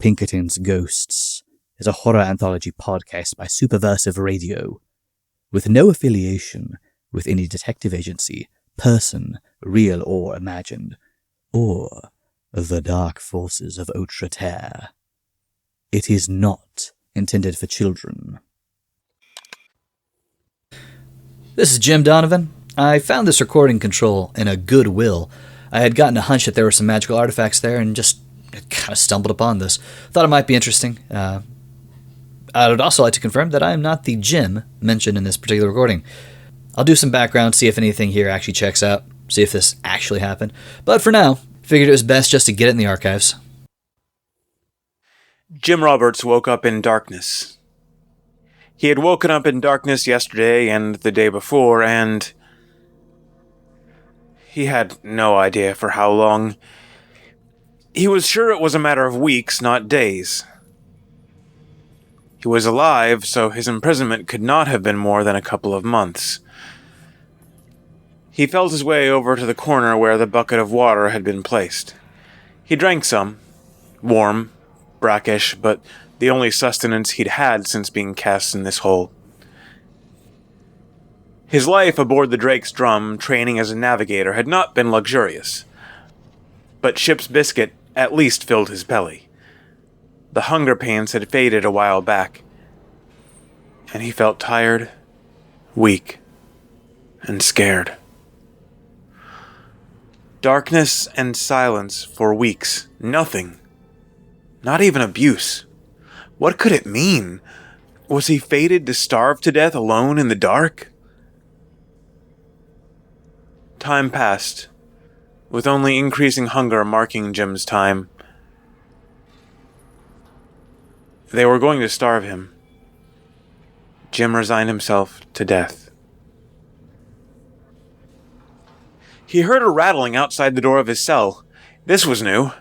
Pinkertons Ghosts is a horror anthology podcast by Superversive Radio, with no affiliation with any detective agency, person, real or imagined, or the dark forces of Outre-Terre. It is not intended for children. This is Jim Donavan. I found this recording control in a Goodwill. I had gotten a hunch that there were some magical artifacts there and just kind of stumbled upon this. Thought it might be interesting. I would also like to confirm that I am not the Jim mentioned in this particular recording. I'll do some background, see if anything here actually checks out, see if this actually happened. But for now, figured it was best just to get it in the archives. Jim Roberts woke up in darkness. He had woken up in darkness yesterday and the day before, and he had no idea for how long. He was sure it was a matter of weeks, not days. He was alive, so his imprisonment could not have been more than a couple of months. He felt his way over to the corner where the bucket of water had been placed. He drank some, warm, brackish, but the only sustenance he'd had since being cast in this hole. His life aboard the Drake's Drum, training as a navigator, had not been luxurious. But ship's biscuit at least filled his belly. The hunger pains had faded a while back, and he felt tired, weak, and scared. Darkness and silence for weeks. Nothing. Not even abuse. What could it mean? Was he fated to starve to death alone in the dark? Time passed, with only increasing hunger marking Jim's time. They were going to starve him. Jim resigned himself to death. He heard a rattling outside the door of his cell. This was new.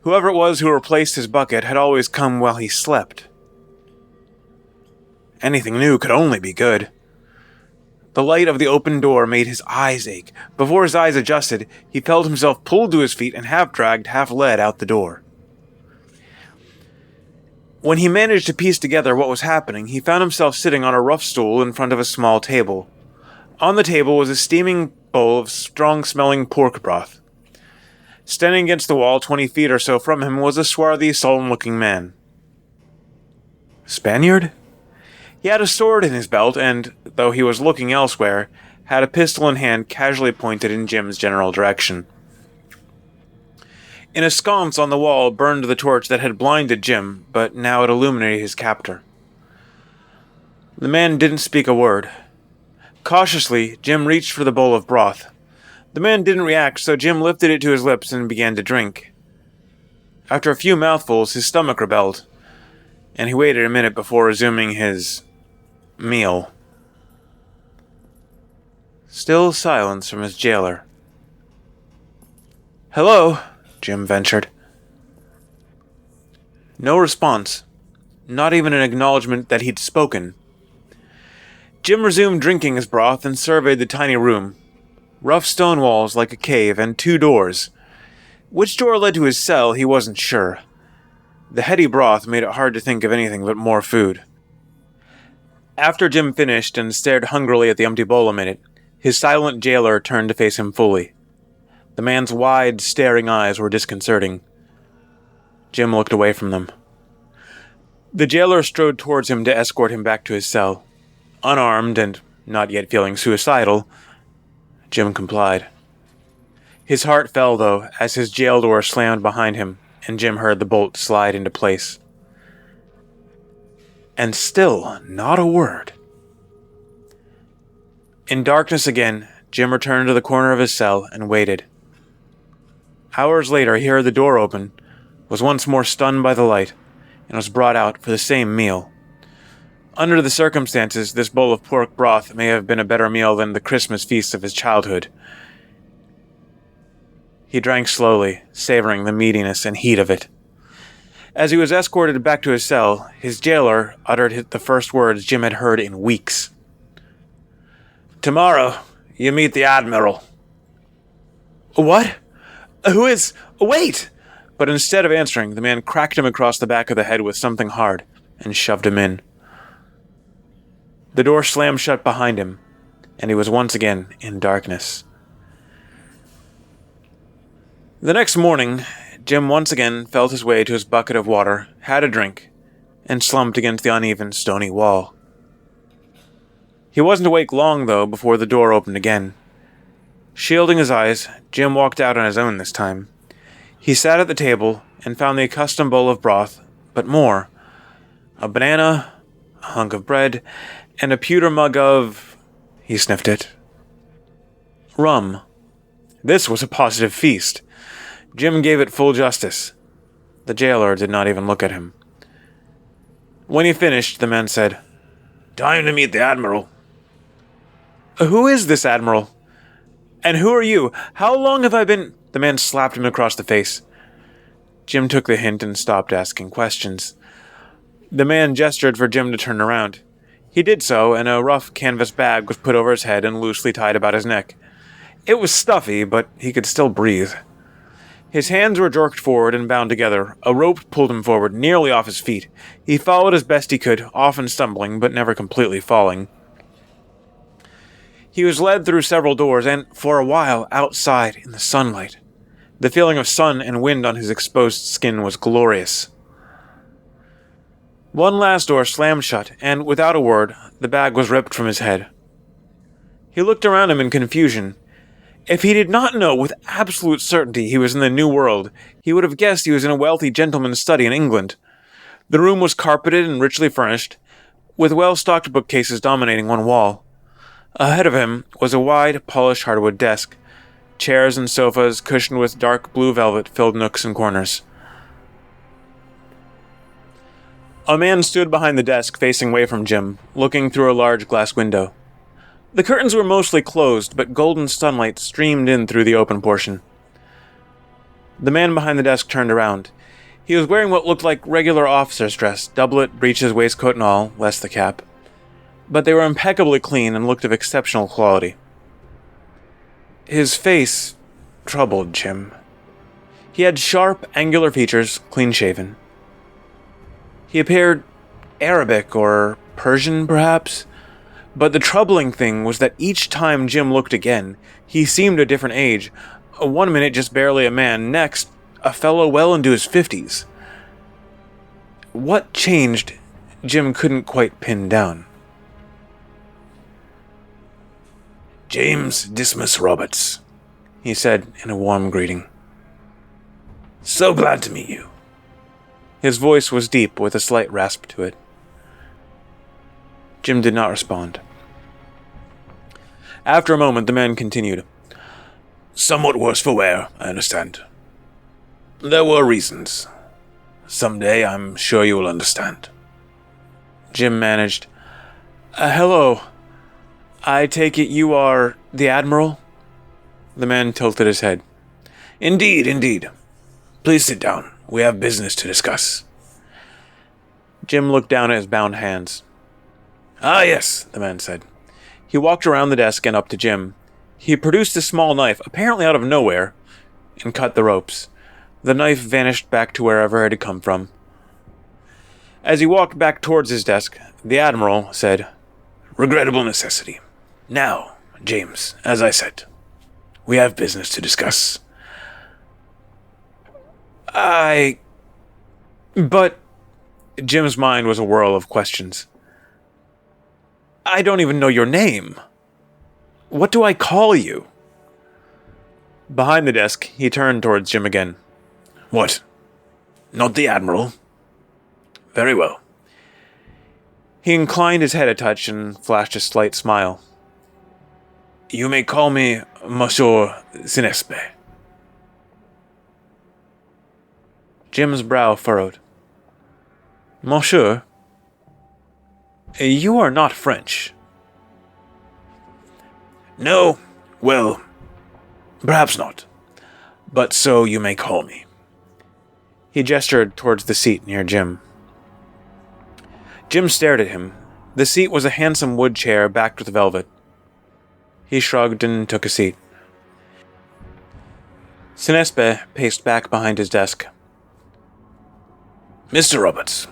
Whoever it was who replaced his bucket had always come while he slept. Anything new could only be good. The light of the open door made his eyes ache. Before his eyes adjusted, he felt himself pulled to his feet and half-dragged, half-led out the door. When he managed to piece together what was happening, he found himself sitting on a rough stool in front of a small table. On the table was a steaming bowl of strong-smelling pork broth. Standing against the wall 20 feet or so from him was a swarthy, sullen-looking man. Spaniard? He had a sword in his belt and, though he was looking elsewhere, had a pistol in hand casually pointed in Jim's general direction. In a sconce on the wall burned the torch that had blinded Jim, but now it illuminated his captor. The man didn't speak a word. Cautiously, Jim reached for the bowl of broth. The man didn't react, so Jim lifted it to his lips and began to drink. After a few mouthfuls, his stomach rebelled, and he waited a minute before resuming his meal. Still silence from his jailer. "Hello," Jim ventured. No response, not even an acknowledgement that he'd spoken. Jim resumed drinking his broth and surveyed the tiny room. Rough stone walls like a cave, and 2 doors. Which door led to his cell, he wasn't sure. The heady broth made it hard to think of anything but more food. After Jim finished and stared hungrily at the empty bowl a minute, his silent jailer turned to face him fully. The man's wide, staring eyes were disconcerting. Jim looked away from them. The jailer strode towards him to escort him back to his cell. Unarmed and not yet feeling suicidal, Jim complied. His heart fell, though, as his jail door slammed behind him, and Jim heard the bolt slide into place. And still, not a word. In darkness again, Jim returned to the corner of his cell and waited. Hours later, he heard the door open, was once more stunned by the light, and was brought out for the same meal. Under the circumstances, this bowl of pork broth may have been a better meal than the Christmas feast of his childhood. He drank slowly, savoring the meatiness and heat of it. As he was escorted back to his cell, his jailer uttered the first words Jim had heard in weeks. "Tomorrow, you meet the Admiral." "What? Who is... Wait! but instead of answering, the man cracked him across the back of the head with something hard and shoved him in. The door slammed shut behind him, and he was once again in darkness. The next morning, Jim once again felt his way to his bucket of water, had a drink, and slumped against the uneven, stony wall. He wasn't awake long, though, before the door opened again. Shielding his eyes, Jim walked out on his own this time. He sat at the table and found the accustomed bowl of broth, but more. A banana, a hunk of bread, and a pewter mug of... He sniffed it. Rum. This was a positive feast. Jim gave it full justice. The jailer did not even look at him. When he finished, the man said, "Time to meet the Admiral." "Who is this Admiral? And who are you? How long have I been—" The man slapped him across the face. Jim took the hint and stopped asking questions. The man gestured for Jim to turn around. He did so, and a rough canvas bag was put over his head and loosely tied about his neck. It was stuffy, but he could still breathe. His hands were jerked forward and bound together. A rope pulled him forward, nearly off his feet. He followed as best he could, often stumbling, but never completely falling. He was led through several doors, and, for a while, outside, in the sunlight. The feeling of sun and wind on his exposed skin was glorious. One last door slammed shut, and, without a word, the bag was ripped from his head. He looked around him in confusion. If he did not know with absolute certainty he was in the New World, he would have guessed he was in a wealthy gentleman's study in England. The room was carpeted and richly furnished, with well-stocked bookcases dominating one wall. Ahead of him was a wide, polished hardwood desk. Chairs and sofas cushioned with dark blue velvet filled nooks and corners. A man stood behind the desk facing away from Jim, looking through a large glass window. The curtains were mostly closed, but golden sunlight streamed in through the open portion. The man behind the desk turned around. He was wearing what looked like regular officer's dress, doublet, breeches, waistcoat and all, less the cap. But they were impeccably clean and looked of exceptional quality. His face troubled Jim. He had sharp, angular features, clean-shaven. He appeared Arabic or Persian, perhaps? But the troubling thing was that each time Jim looked again, he seemed a different age. 1 minute just barely a man, next, a fellow well into his 50s. What changed, Jim couldn't quite pin down. "James Dismas Roberts," he said in a warm greeting. "So glad to meet you." His voice was deep with a slight rasp to it. Jim did not respond. After a moment, the man continued. "Somewhat worse for wear, I understand. There were reasons. Someday I'm sure you will understand." Jim managed. Hello. I take it you are the Admiral?" The man tilted his head. Indeed, indeed. Please sit down. We have business to discuss." Jim looked down at his bound hands. "Ah, yes," the man said. He walked around the desk and up to Jim. He produced a small knife, apparently out of nowhere, and cut the ropes. The knife vanished back to wherever it had come from. As he walked back towards his desk, the Admiral said, "Regrettable necessity. Now, James, as I said, we have business to discuss." But Jim's mind was a whirl of questions. "I don't even know your name. What do I call you?" Behind the desk, he turned towards Jim again. "What? Not the Admiral? Very well." He inclined his head a touch and flashed a slight smile. "You may call me Monsieur Sinespe." Jim's brow furrowed. "Monsieur, you are not French." "No, well, perhaps not, but so you may call me." He gestured towards the seat near Jim. Jim stared at him. The seat was a handsome wood chair backed with velvet. He shrugged and took a seat. Sinespe paced back behind his desk. Mr. Roberts,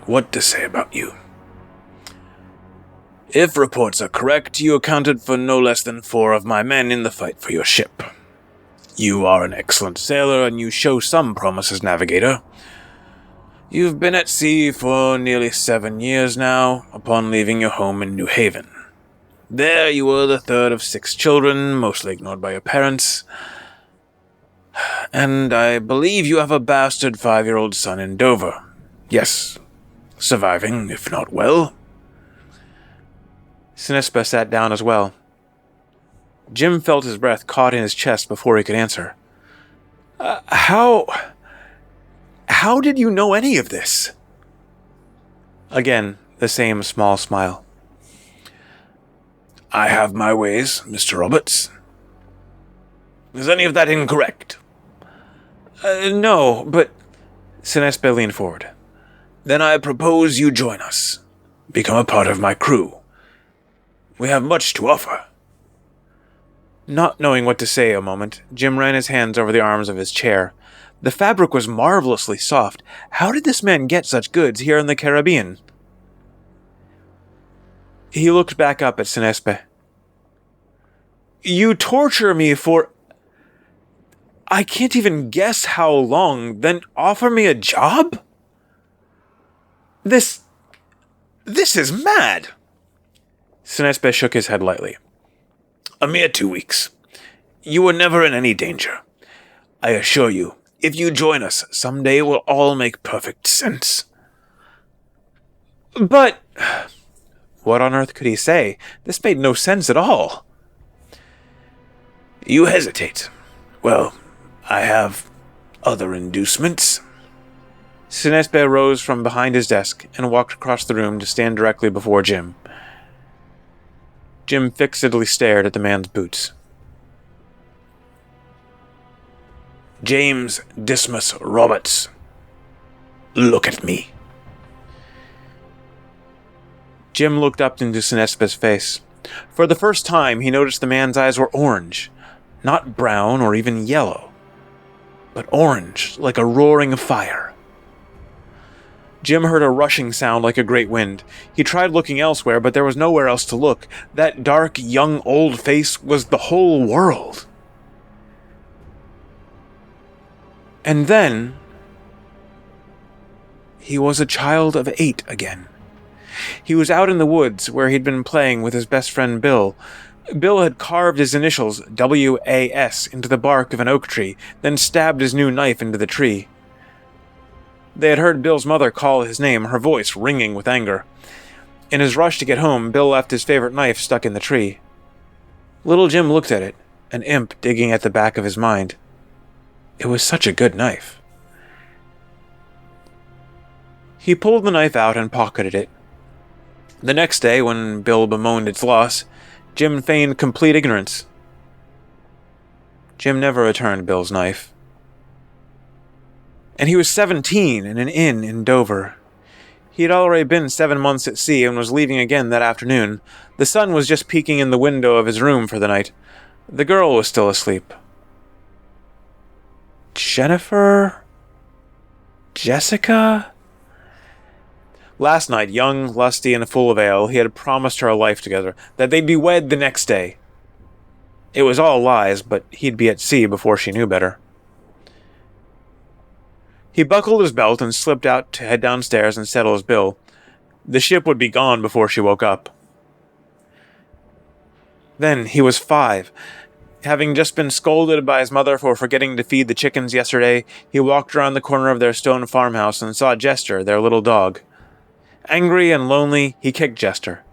what to say about you? If reports are correct, you accounted for no less than 4 of my men in the fight for your ship. You are an excellent sailor, and you show some promise as navigator. You've been at sea for nearly 7 years now, upon leaving your home in New Haven. There you were the 3rd of 6 children, mostly ignored by your parents. And I believe you have a bastard 5-year-old son in Dover. Yes, surviving, if not well. Sinespa sat down as well. Jim felt his breath caught in his chest before he could answer. How did you know any of this? Again, the same small smile. I have my ways, Mr. Roberts. Is any of that incorrect? No, but... Sinespa leaned forward. Then I propose you join us. Become a part of my crew. We have much to offer. Not knowing what to say a moment, Jim ran his hands over the arms of his chair. The fabric was marvelously soft. How did this man get such goods here in the Caribbean? He looked back up at Sinespa. You torture me for... I can't even guess how long, then offer me a job? This is mad. Sinespa shook his head lightly. A mere 2 weeks. You were never in any danger. I assure you, if you join us, someday it will all make perfect sense. But... What on earth could he say? This made no sense at all. You hesitate. Well, I have other inducements. Sinespa rose from behind his desk and walked across the room to stand directly before Jim. Jim fixedly stared at the man's boots. James Dismas Roberts. Look at me. Jim looked up into Sinespa's face. For the first time, he noticed the man's eyes were orange. Not brown or even yellow, but orange, like a roaring fire. Jim heard a rushing sound like a great wind. He tried looking elsewhere, but there was nowhere else to look. That dark, young, old face was the whole world. And then... he was a child of 8 again. He was out in the woods where he'd been playing with his best friend Bill. Bill had carved his initials, W.A.S., into the bark of an oak tree, then stabbed his new knife into the tree. They had heard Bill's mother call his name, her voice ringing with anger. In his rush to get home, Bill left his favorite knife stuck in the tree. Little Jim looked at it, an imp digging at the back of his mind. It was such a good knife. He pulled the knife out and pocketed it. The next day, when Bill bemoaned its loss, Jim feigned complete ignorance. Jim never returned Bill's knife. And he was 17 in an inn in Dover. He had already been 7 months at sea and was leaving again that afternoon. The sun was just peeking in the window of his room for the night. The girl was still asleep. Jennifer? Jessica? Last night, young, lusty, and full of ale, he had promised her a life together, that they'd be wed the next day. It was all lies, but he'd be at sea before she knew better. He buckled his belt and slipped out to head downstairs and settle his bill. The ship would be gone before she woke up. Then he was 5. Having just been scolded by his mother for forgetting to feed the chickens yesterday, he walked around the corner of their stone farmhouse and saw Jester, their little dog. Angry and lonely, he kicked Jester.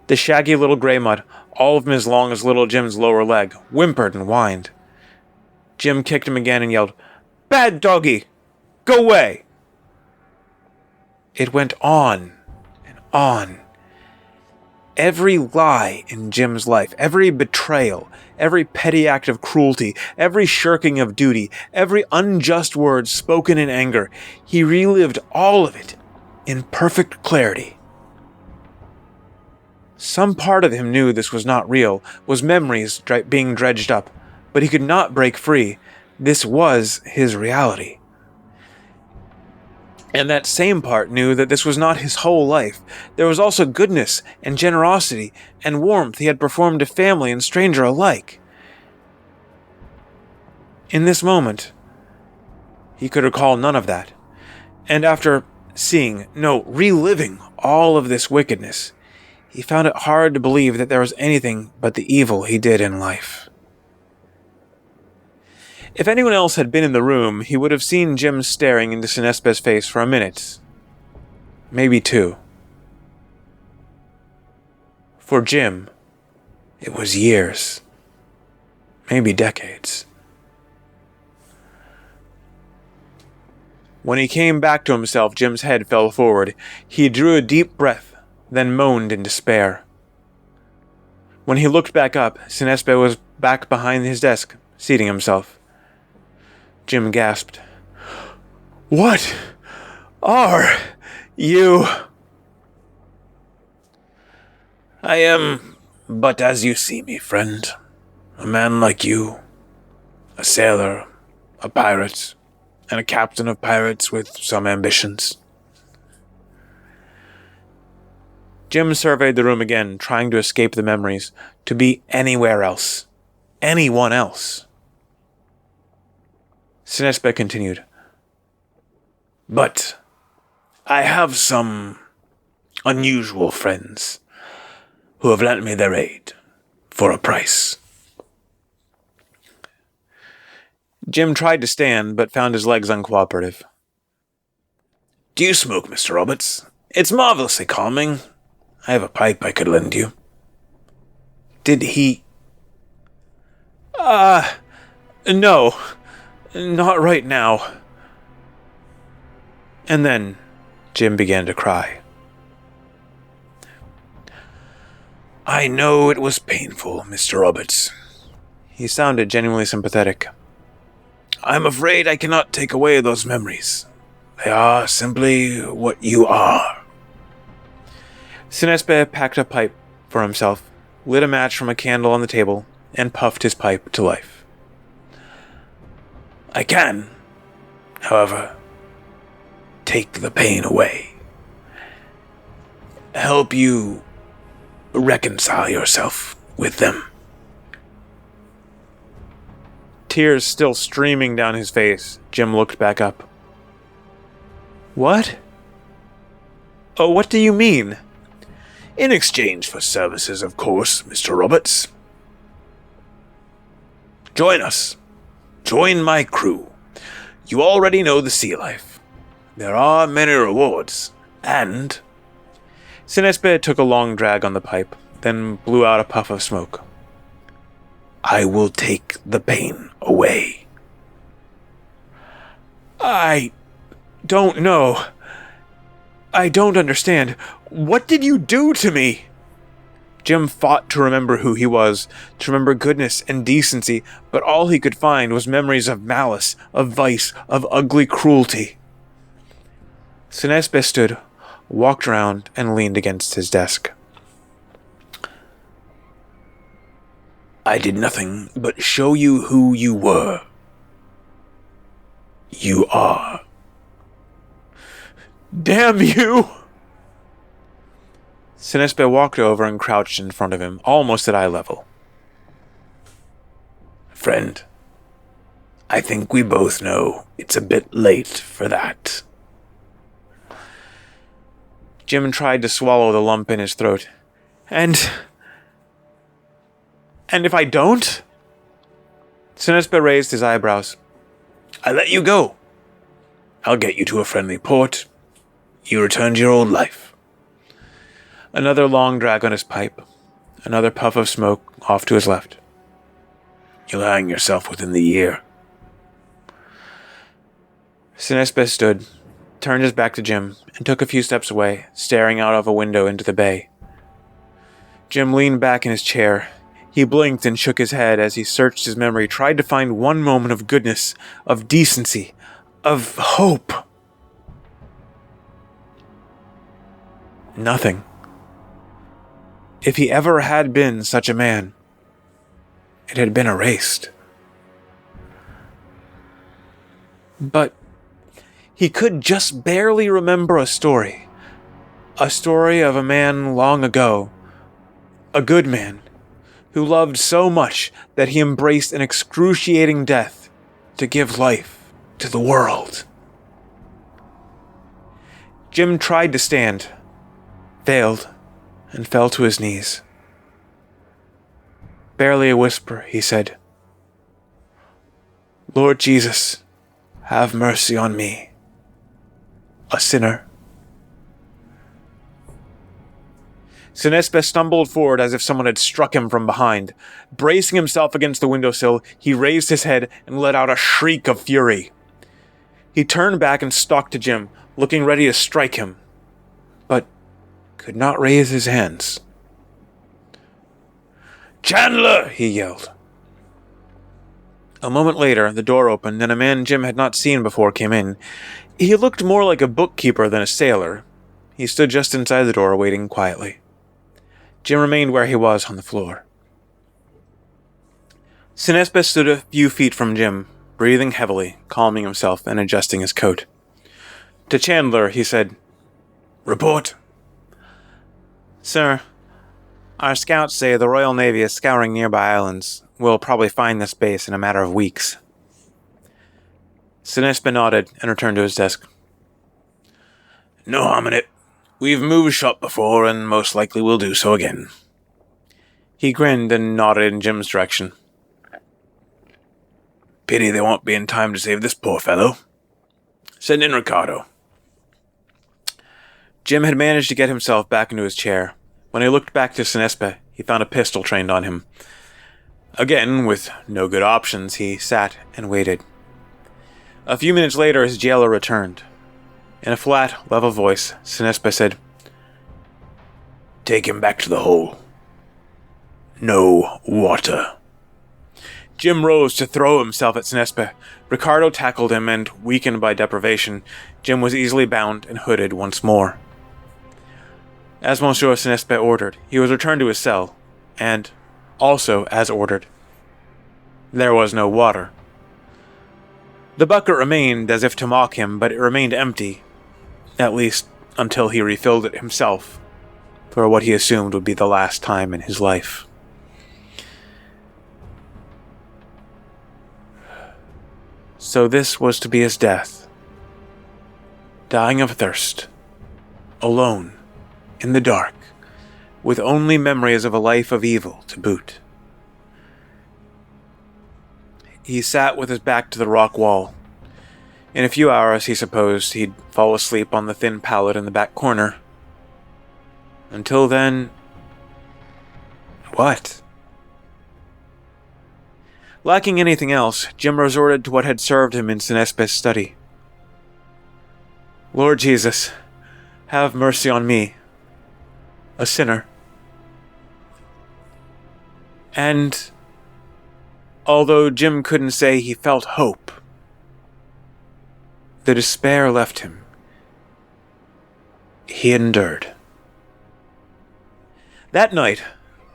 The shaggy little grey mutt, all of him as long as little Jim's lower leg, whimpered and whined. Jim kicked him again and yelled, "Bad doggy! Go away!" It went on and on. Every lie in Jim's life, every betrayal, every petty act of cruelty, every shirking of duty, every unjust word spoken in anger, he relived all of it in perfect clarity. Some part of him knew this was not real, was memories being dredged up, but he could not break free. This was his reality. And that same part knew that this was not his whole life. There was also goodness and generosity and warmth he had performed to family and stranger alike. In this moment, he could recall none of that. And after reliving all of this wickedness, he found it hard to believe that there was anything but the evil he did in life. If anyone else had been in the room, he would have seen Jim staring into Sinespe's face for a minute. Maybe 2. For Jim, it was years. Maybe decades. When he came back to himself, Jim's head fell forward. He drew a deep breath, then moaned in despair. When he looked back up, Sinespe was back behind his desk, seating himself. Jim gasped. "What are you?" "I am but as you see me, friend. A man like you. A sailor, a pirate, and a captain of pirates with some ambitions." Jim surveyed the room again, trying to escape the memories, to be anywhere else. Anyone else. Sinespe continued. "But I have some unusual friends who have lent me their aid for a price." Jim tried to stand, but found his legs uncooperative. "Do you smoke, Mr. Roberts? It's marvelously calming. I have a pipe I could lend you." "Did he..." No. Not right now." And then Jim began to cry. "I know it was painful, Mr. Roberts." He sounded genuinely sympathetic. "I'm afraid I cannot take away those memories. They are simply what you are." Sinespe packed a pipe for himself, lit a match from a candle on the table, and puffed his pipe to life. "I can, however, take the pain away. Help you reconcile yourself with them." Tears still streaming down his face, Jim looked back up. "What? Oh, what do you mean?" "In exchange for services, of course, Mr. Roberts. Join us. Join my crew. You already know the sea life. There are many rewards, and..." Sinespe took a long drag on the pipe, then blew out a puff of smoke. "I will take the pain away." "I don't know. I don't understand. What did you do to me?" Jim fought to remember who he was, to remember goodness and decency, but all he could find was memories of malice, of vice, of ugly cruelty. Sinespe stood, walked around, and leaned against his desk. "I did nothing but show you who you were. You are." "Damn you!" Sinespe walked over and crouched in front of him, almost at eye level. "Friend, I think we both know it's a bit late for that." Jim tried to swallow the lump in his throat. And if I don't?" Sinespe raised his eyebrows. "I let you go. I'll get you to a friendly port. You return to your old life." Another long drag on his pipe. Another puff of smoke off to his left. "You'll hang yourself within the year." Sinespe stood, turned his back to Jim, and took a few steps away, staring out of a window into the bay. Jim leaned back in his chair. He blinked and shook his head as he searched his memory, tried to find one moment of goodness, of decency, of hope. Nothing. If he ever had been such a man, it had been erased. But He could just barely remember a story. A story of a man long ago. A good man who loved so much that he embraced an excruciating death to give life to the world. Jim tried to stand, failed, and fell to his knees. Barely a whisper, he said, "Lord Jesus, have mercy on me, a sinner." Sinespe stumbled forward as if someone had struck him from behind. Bracing himself against the windowsill, he raised his head and let out a shriek of fury. He turned back and stalked to Jim, looking ready to strike him, but could not raise his hands. "Chandler!" he yelled. A moment later, the door opened and a man Jim had not seen before came in. He looked more like a bookkeeper than a sailor. He stood just inside the door, waiting quietly. Jim remained where he was on the floor. Sinespe stood a few feet from Jim, breathing heavily, calming himself and adjusting his coat. To Chandler, he said, "Report." "Sir, our scouts say the Royal Navy is scouring nearby islands. We'll probably find this base in a matter of weeks." Sinespe nodded and returned to his desk. "No harm in it. We've moved shop before, and most likely will do so again." He grinned and nodded in Jim's direction. "Pity they won't be in time to save this poor fellow. Send in Ricardo." Jim had managed to get himself back into his chair. When he looked back to Sinespe, he found a pistol trained on him. Again, with no good options, he sat and waited. A few minutes later, his jailer returned. In a flat, level voice, Sinespe said, "Take him back to the hole. No water." Jim rose to throw himself at Sinespe. Ricardo tackled him, and, weakened by deprivation, Jim was easily bound and hooded once more. As Monsieur Sinespe ordered, he was returned to his cell, and, also as ordered, there was no water. The bucket remained as if to mock him, but it remained empty, at least until he refilled it himself, for what he assumed would be the last time in his life. So this was to be his death. Dying of thirst. Alone. In the dark. With only memories of a life of evil to boot. He sat with his back to the rock wall. In a few hours, he supposed, he'd fall asleep on the thin pallet in the back corner. Until then... what? Lacking anything else, Jim resorted to what had served him in Sinespe's study. "Lord Jesus, have mercy on me, a sinner." And, although Jim couldn't say he felt hope, the despair left him. He endured. That night,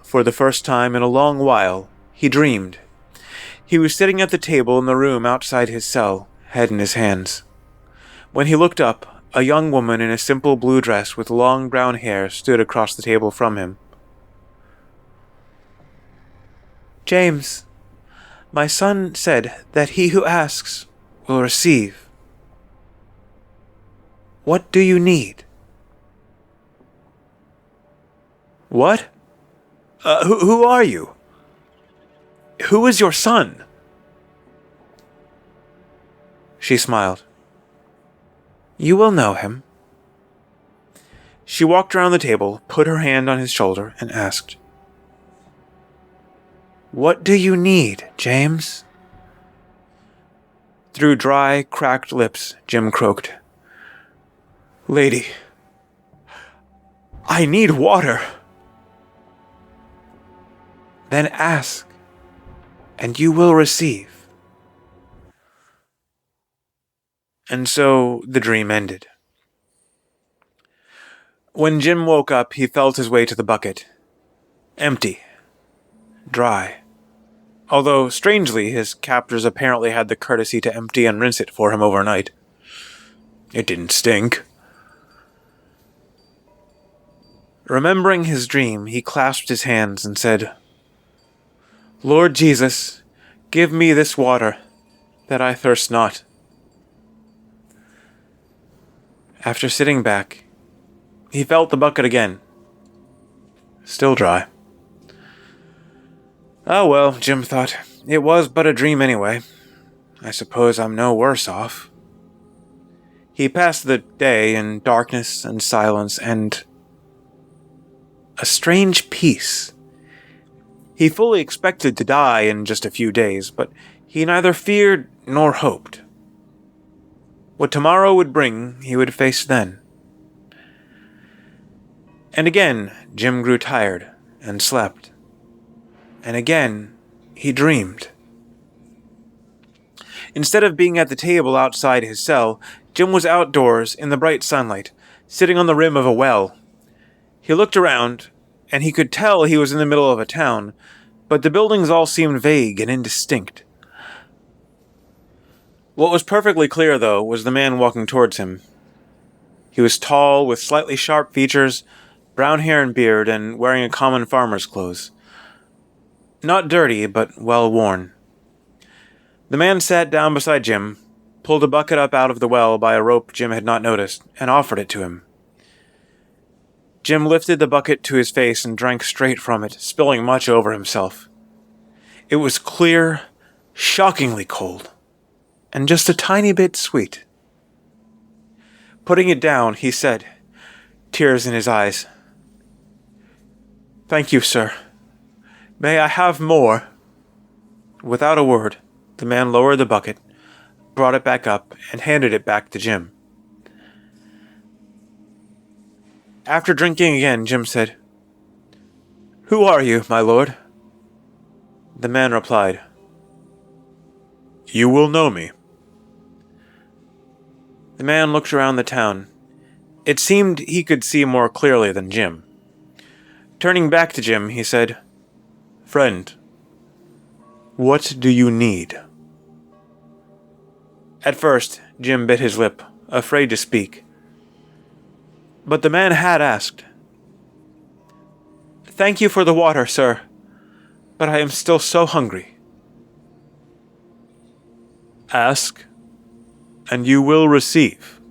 for the first time in a long while, he dreamed. He was sitting at the table in the room outside his cell, head in his hands. When he looked up, a young woman in a simple blue dress with long brown hair stood across the table from him. "James, my son said that he who asks will receive. What do you need?" "What? Who are you? Who is your son?" She smiled. "You will know him." She walked around the table, put her hand on his shoulder, and asked, "What do you need, James?" Through dry, cracked lips, Jim croaked, "Lady, I need water." "Then ask, and you will receive." And so the dream ended. When Jim woke up, he felt his way to the bucket. Empty. Dry. Although, strangely, his captors apparently had the courtesy to empty and rinse it for him overnight. It didn't stink. Remembering his dream, he clasped his hands and said, Lord Jesus, give me this water, that I thirst not. After sitting back, he felt the bucket again. Still dry. Oh well, Jim thought, it was but a dream anyway. I suppose I'm no worse off. He passed the day in darkness and silence and a strange peace. He fully expected to die in just a few days, but he neither feared nor hoped. What tomorrow would bring, he would face then. And again, Jim grew tired and slept. And again, he dreamed. Instead of being at the table outside his cell, Jim was outdoors in the bright sunlight, sitting on the rim of a well. He looked around, and he could tell he was in the middle of a town, but the buildings all seemed vague and indistinct. What was perfectly clear, though, was the man walking towards him. He was tall, with slightly sharp features, brown hair and beard, and wearing a common farmer's clothes. Not dirty, but well worn. The man sat down beside Jim, pulled a bucket up out of the well by a rope Jim had not noticed, and offered it to him. Jim lifted the bucket to his face and drank straight from it, spilling much over himself. It was clear, shockingly cold, and just a tiny bit sweet. Putting it down, he said, tears in his eyes, "Thank you, sir. May I have more?" Without a word, the man lowered the bucket, brought it back up, and handed it back to Jim. After drinking again, Jim said, "Who are you, my lord?" The man replied, "You will know me." The man looked around the town. It seemed he could see more clearly than Jim. Turning back to Jim, he said, "Friend, what do you need?" At first, Jim bit his lip, afraid to speak. But the man had asked, "Thank you for the water, sir, but I am still so hungry." "Ask, and you will receive."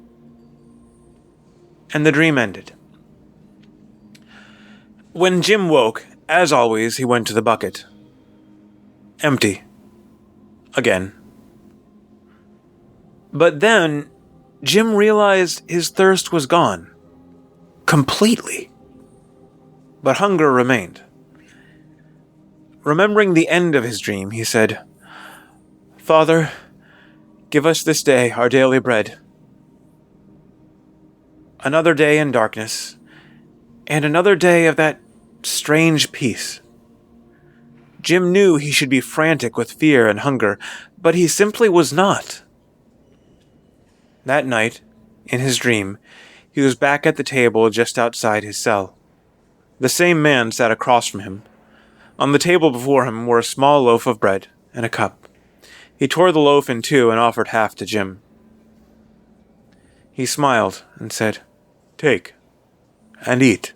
And the dream ended. When Jim woke, as always, he went to the bucket. Empty. Again. But then, Jim realized his thirst was gone. Completely. But hunger remained. Remembering the end of his dream, he said, "Father, give us this day our daily bread." Another day in darkness, and another day of that strange peace. Jim knew he should be frantic with fear and hunger, but he simply was not. That night, in his dream, he was back at the table just outside his cell. The same man sat across from him. On the table before him were a small loaf of bread and a cup. He tore the loaf in two and offered half to Jim. He smiled and said, "Take, and eat."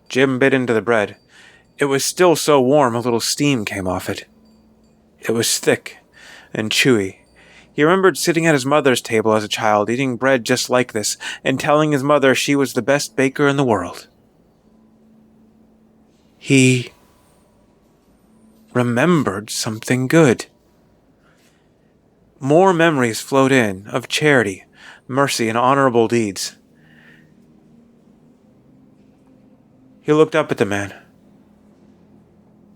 Jim bit into the bread. It was still so warm a little steam came off it. It was thick and chewy. He remembered sitting at his mother's table as a child, eating bread just like this, and telling his mother she was the best baker in the world. He remembered something good. More memories flowed in of charity, mercy, and honorable deeds. He looked up at the man.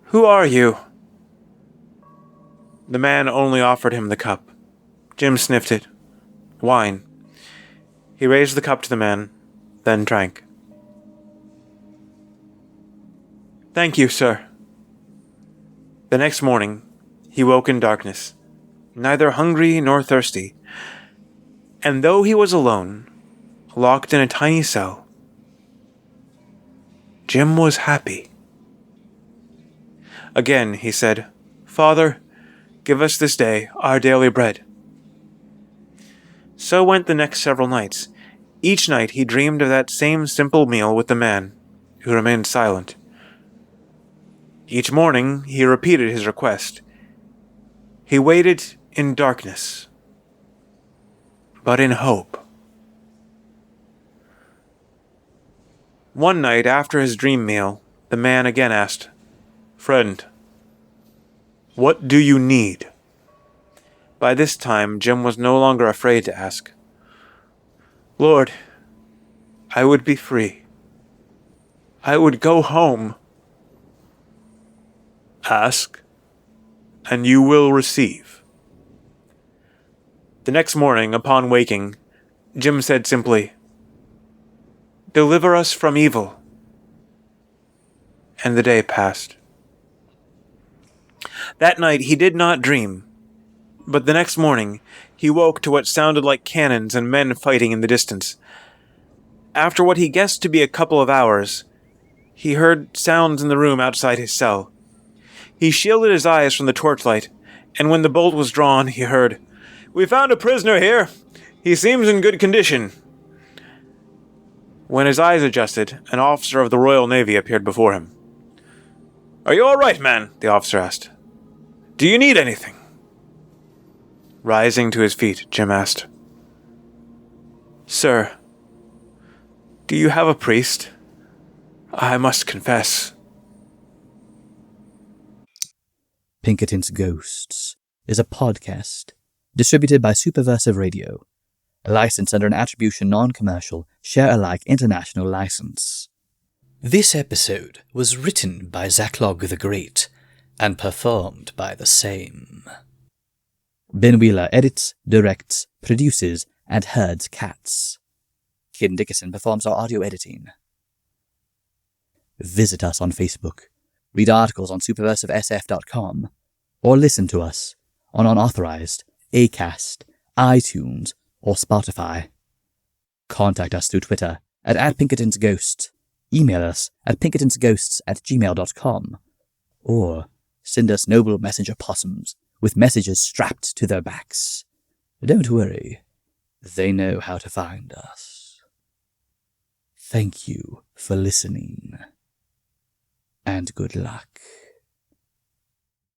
"Who are you?" The man only offered him the cup. Jim sniffed it. Wine. He raised the cup to the man, then drank. "Thank you, sir." The next morning, he woke in darkness, neither hungry nor thirsty, and though he was alone, locked in a tiny cell, Jim was happy. Again he said, "Father, give us this day our daily bread." So went the next several nights. Each night he dreamed of that same simple meal with the man, who remained silent. Each morning he repeated his request. He waited in darkness, but in hope. One night after his dream meal, the man again asked, "Friend, what do you need?" By this time, Jim was no longer afraid to ask. "Lord, I would be free. I would go home." "Ask, and you will receive." The next morning, upon waking, Jim said simply, "Deliver us from evil." And the day passed. That night he did not dream, but the next morning he woke to what sounded like cannons and men fighting in the distance. After what he guessed to be a couple of hours, he heard sounds in the room outside his cell. He shielded his eyes from the torchlight, and when the bolt was drawn, he heard, "We found a prisoner here. He seems in good condition." When his eyes adjusted, an officer of the Royal Navy appeared before him. "Are you all right, man?" the officer asked. "Do you need anything?" Rising to his feet, Jim asked, "Sir, do you have a priest? I must confess." Pinkerton's Ghosts is a podcast distributed by Superversive Radio, licensed under an Attribution Non-Commercial Share-alike International License. This episode was written by Zaklog the Great and performed by the same. Ben Wheeler edits, directs, produces, and herds cats. Kid Dickerson performs our audio editing. Visit us on Facebook, read articles on superversivesf.com, or listen to us on unauthorized Acast, iTunes, or Spotify. Contact us through Twitter at @PinkertonsGhosts, email us at pinkertonsghosts@gmail.com, or send us noble messenger possums with messages strapped to their backs. Don't worry, they know how to find us. Thank you for listening, and good luck.